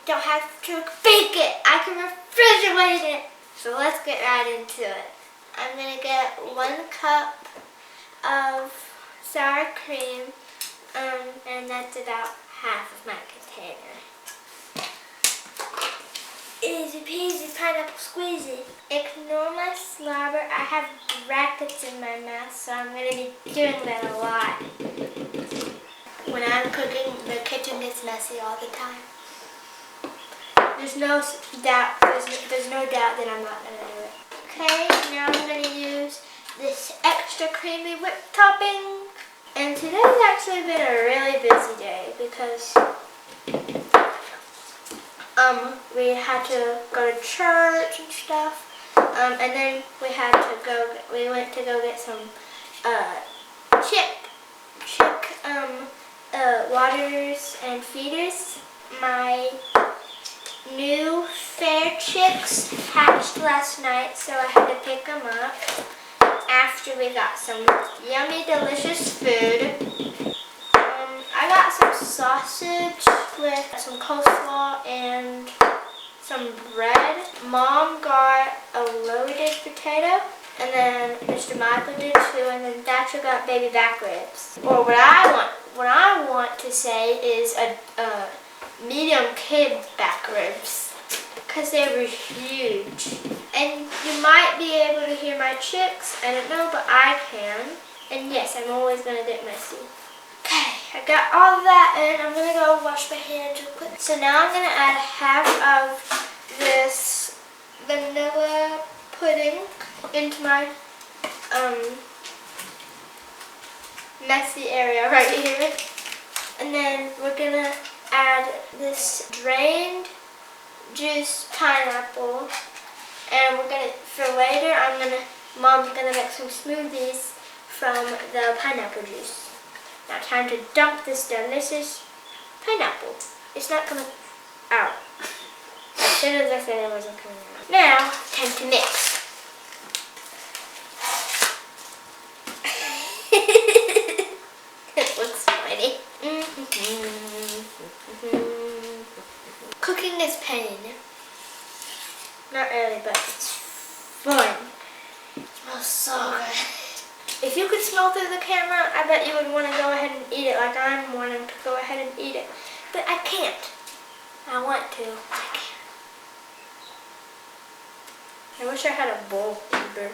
don't have to bake it. I can refrigerate it. So let's get right into it. I'm gonna get 1 cup of sour cream, and that's about half of my container. Easy peasy pineapple squeezy. Ignore my slobber. I have brackets in my mouth, so I'm going to be doing that a lot. When I'm cooking, the kitchen gets messy all the time. There's no doubt that I'm not going to do it. Okay, now I'm going to use this extra creamy whipped topping. And today's actually been a really busy day because we had to go to church and stuff, and then we went to go get some chick waters and feeders. My new fair chicks hatched last night, so I had to pick them up after we got some yummy, delicious food. I got some sausage with some coleslaw and some bread. Mom got a loaded potato, and then Mr. Michael did too, and then Thatcher got baby back ribs. Or what I want to say is a medium kid back ribs, because they were huge. And you might be able to hear my chicks, I don't know, but I can. And yes, I'm always going to get messy. Okay, I got all of that in. I'm going to go wash my hands real quick. So now I'm going to add half of this vanilla pudding into my messy area right here. And then we're going to add this drained juice pineapple. And we're going to, for later, Mom's going to make some smoothies from the pineapple juice. Now time to dump this delicious pineapple. It's not coming out. As soon as I said it wasn't coming out. Now, time to mix. It looks funny. Cooking is pain. Not really, but it's fun. It smells so good. If you could smell through the camera, I bet you would want to go ahead and eat it like I'm wanting to go ahead and eat it. But I can't. I want to. I can't. I wish I had a bowl feeder.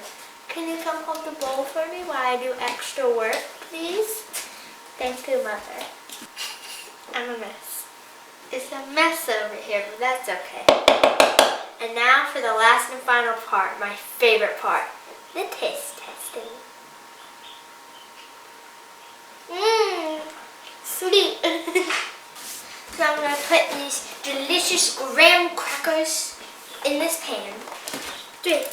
Can you come hold the bowl for me while I do extra work, please? Thank you, Mother. I'm a mess. It's a mess over here, but that's okay. And now for the last and final part, my favorite part, the taste testing. Sweet. So I'm going to put these delicious graham crackers in this pan. 3,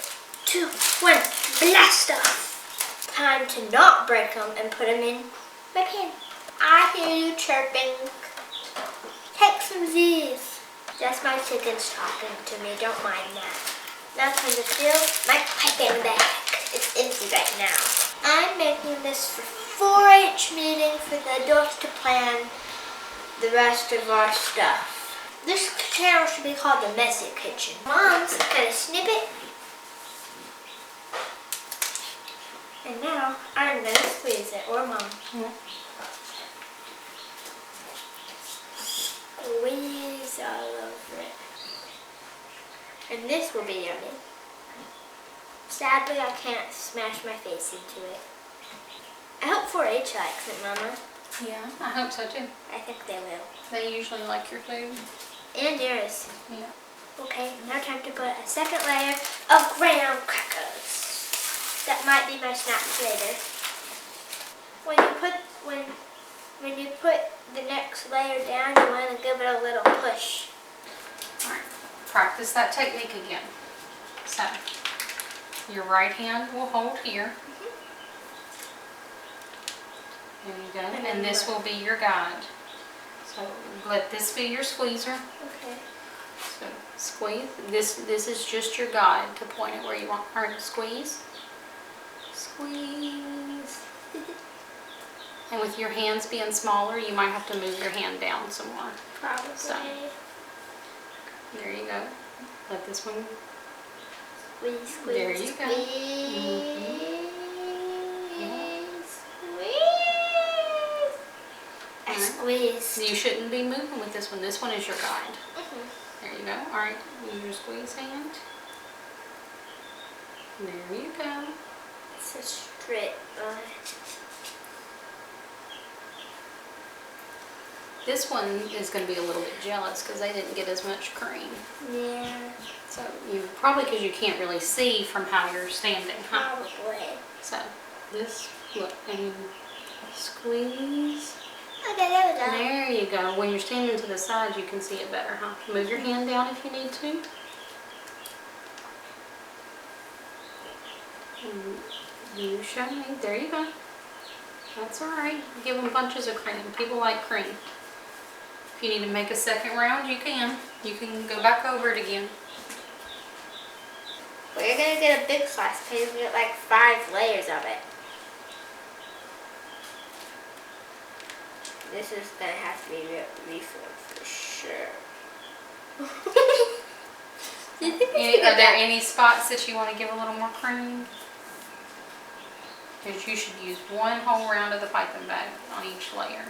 2, 1, blast off. Time to not break them and put them in my pan. I hear you chirping. Take some of these. That's my chickens talking to me, don't mind that. Now time to fill my piping bag. It's empty right now. I'm making this for 4-H meeting for the adults to plan the rest of our stuff. This channel should be called the Messy Kitchen. Mom's gonna snip it. And now I'm gonna squeeze it, or Mom. Squeeze all over it. And this will be yummy. Sadly, I can't smash my face into it. I hope 4-H likes it, Mama. Yeah, I hope so too. I think they will. They usually like your food. And yours. Yeah. Okay, now time to put a second layer of graham crackers. That might be my snacks later. When you put the next layer down, you want to give it a little push. All right, practice that technique again. So, your right hand will hold here. There you go, and this will be your guide. So let this be your squeezer. Okay. So squeeze. This is just your guide to point it where you want her to squeeze. Squeeze. And with your hands being smaller, you might have to move your hand down some more. Probably. So, There you go. Let this one. Squeeze, squeeze, There you go. squeeze. Yeah. Squeeze. I Alright. squeezed. You shouldn't be moving with this one. This one is your guide. Mhm. There you go. All right, use your squeeze hand. There you go. It's a straight line. This one is going to be a little bit jealous because they didn't get as much cream. Yeah, So you probably because you can't really see from how you're standing, huh? probably. So this look and squeeze. Okay, there we go. There you go. When you're standing to the side, you can see it better, huh? Move your hand down if you need to. And you show me. There you go. That's all right. Give them bunches of cream. People like cream. If you need to make a second round, you can. You can go back over it again. We're gonna get a big slice because we get like 5 layers of it. This is gonna have to be refilled for sure. Do you think Are there any spots that you want to give a little more cream? Because you should use 1 whole round of the piping bag on each layer.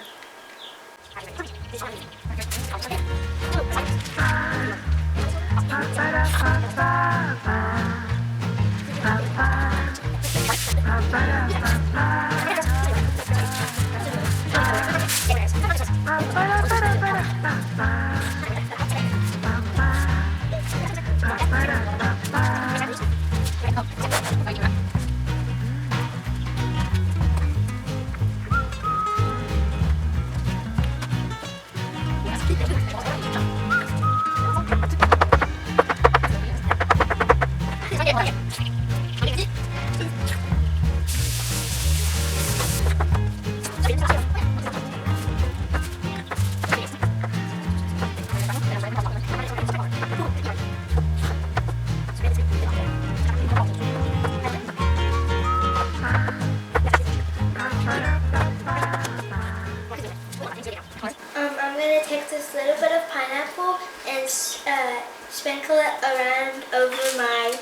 I'm gonna take this little bit of pineapple and sprinkle it around over my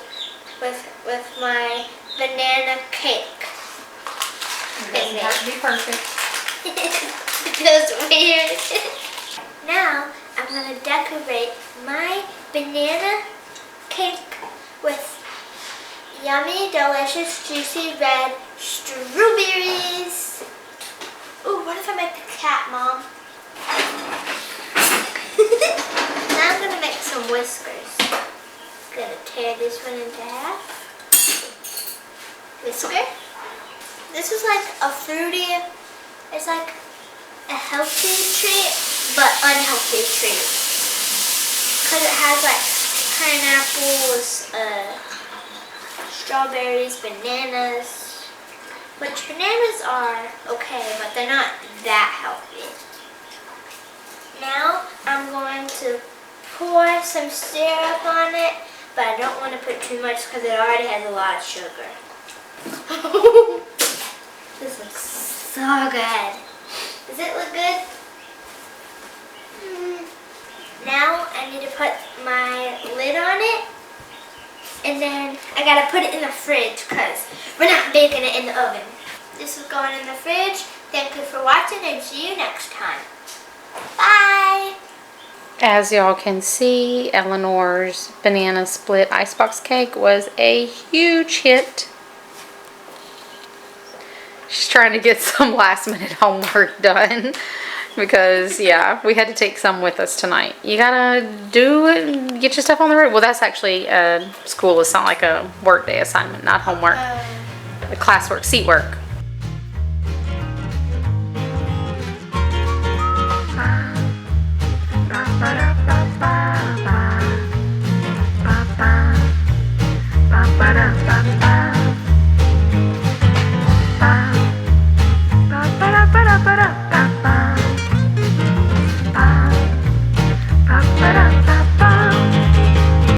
with my banana cake. It doesn't have to be perfect. It feels weird. Now I'm gonna decorate my banana cake with yummy, delicious, juicy red strawberries. Ooh, what if I make a cat, Mom? Now I'm gonna make some whiskers. Gonna tear this one into half. Whisker. This is like a fruity, it's like a healthy treat, but unhealthy treat. Because it has like pineapples, strawberries, bananas. Which bananas are okay, but they're not that healthy. Now I'm going to pour some syrup on it, but I don't want to put too much because it already has a lot of sugar. This looks so good. Does it look good? Now I need to put my lid on it. And then I gotta put it in the fridge because we're not baking it in the oven. This is going in the fridge. Thank you for watching and see you next time. Bye! As y'all can see, Ellinor's banana split icebox cake was a huge hit. She's trying to get some last minute homework done because, yeah, we had to take some with us tonight. You gotta do it, get your stuff on the road. Well, that's actually school. It's not like a work day assignment, not homework. Classwork, seat work.